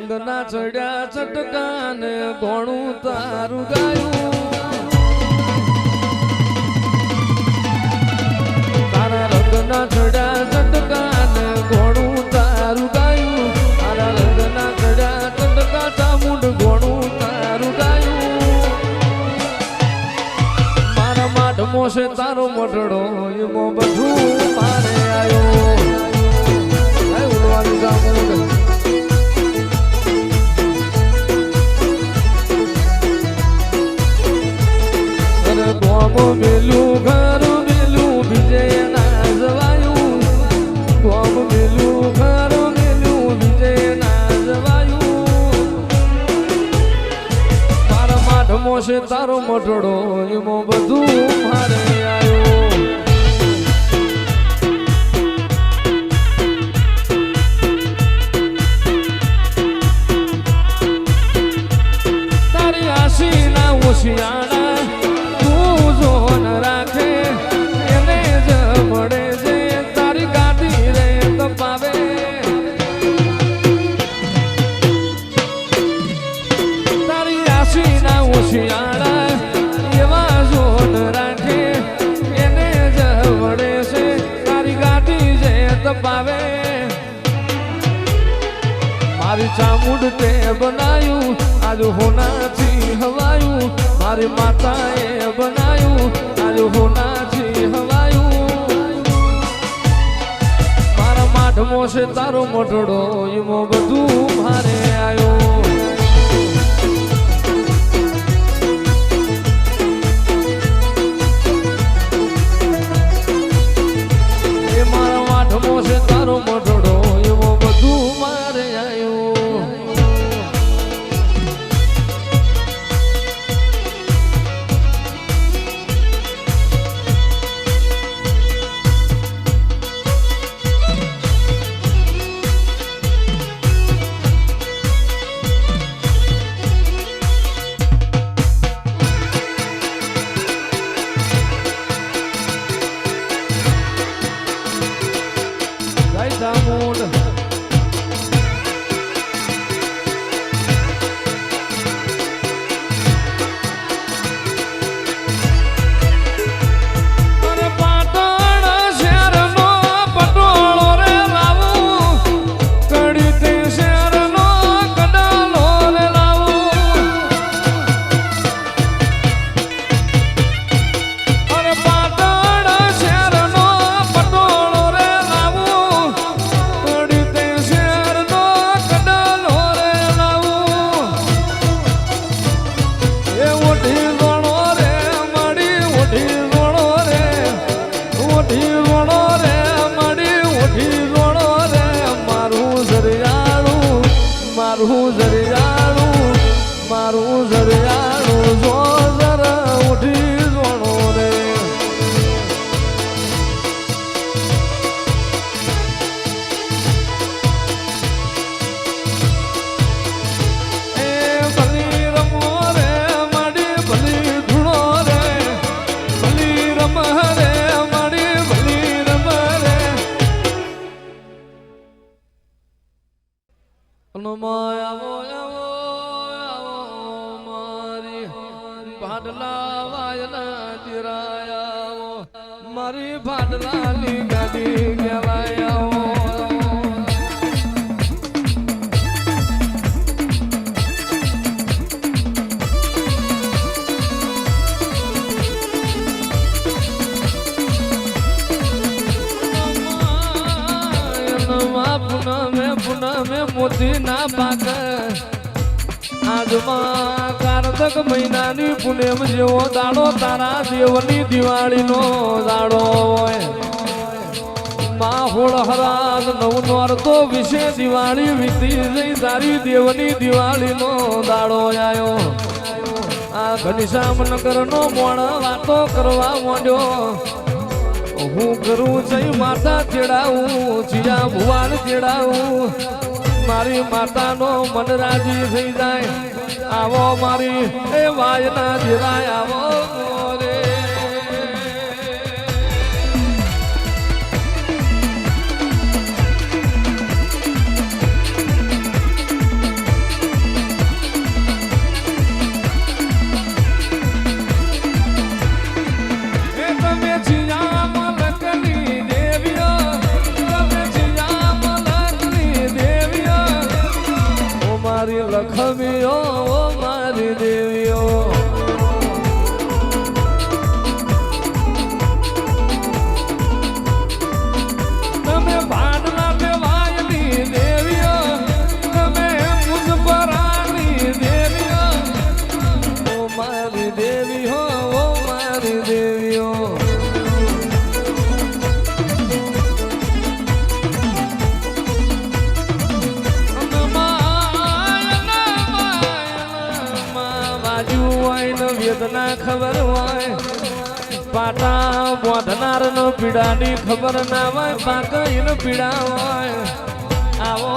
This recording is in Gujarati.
રંગના ચડ્યા ચટકાને ઘોણું તારું ગાયું તારા રંગના ચડ્યા ચટકાને ઘોણું તારું ગાયું તારા રંગના ચડ્યા ચટકા ચામુંડ ઘોણું તારું ગાયું મારા માટમો છે તારો મટડો એમાં બધું મારે આવ્યો ઉડવાની ચામુંડ મેલું ઘર મેલું બીજે ના જવાયું ગોમ મેલું ઘર મેલું બીજે ના જવાયું મારા માઠમો છે તારો મટડો એમાં બધું મારે આવ્યો તારી આશી ના ઓશિયાણા એવા જોન રાખે એને જ વડે છે તારી ગાડી જે તપાવે મારી ચામુંડ તે બનાયું આજ હોનાથી હવાયું મારી માતાએ બનાયું આજ હોનાથી હવાયું મારા માઠમો છે તારો મટડો એમાં બધું મારે આવ્યો તારો મટડો એવો બધું મારે આવ્યો ચામુંડ મારું જરિયાળું જો જરા ઉઠી જોણો રે એ ભલી રમો રે માડી ભલી ધૂણો રે ભલી રમ રે માડી ભલી રમ રે ભાડલા વાયલા ચિરાયા મારી ભાડલાની ગાડી કહેવાયા પુનમે મોતી ના પાક આજમાં કારતક મહિનાની પુનેમ જેવો દાડો તારા દેવની દિવાળીનો દાડો હોય માહોળ હરાજ નવનોર તો વિશે દિવાળી વીતી જઈ તારી દેવની દિવાળીનો દાડો આવ્યો આ ઘનશ્યામનગરનો મોણ વાતો કરવા માંડ્યો હું કરું જઈ માતા ચેડાવું ચિયા ભુવાન ચેડાવું મારી માતાનો મન રાજી થઈ જાય આવો મારી એ વાયના જીરાય આવો રે વાજ્યું હોય ને વેદના ખબર હોય પાટા બોધનાર નો પીડાની ખબર ના હોય પાકઈ નો પીડા હોય આવો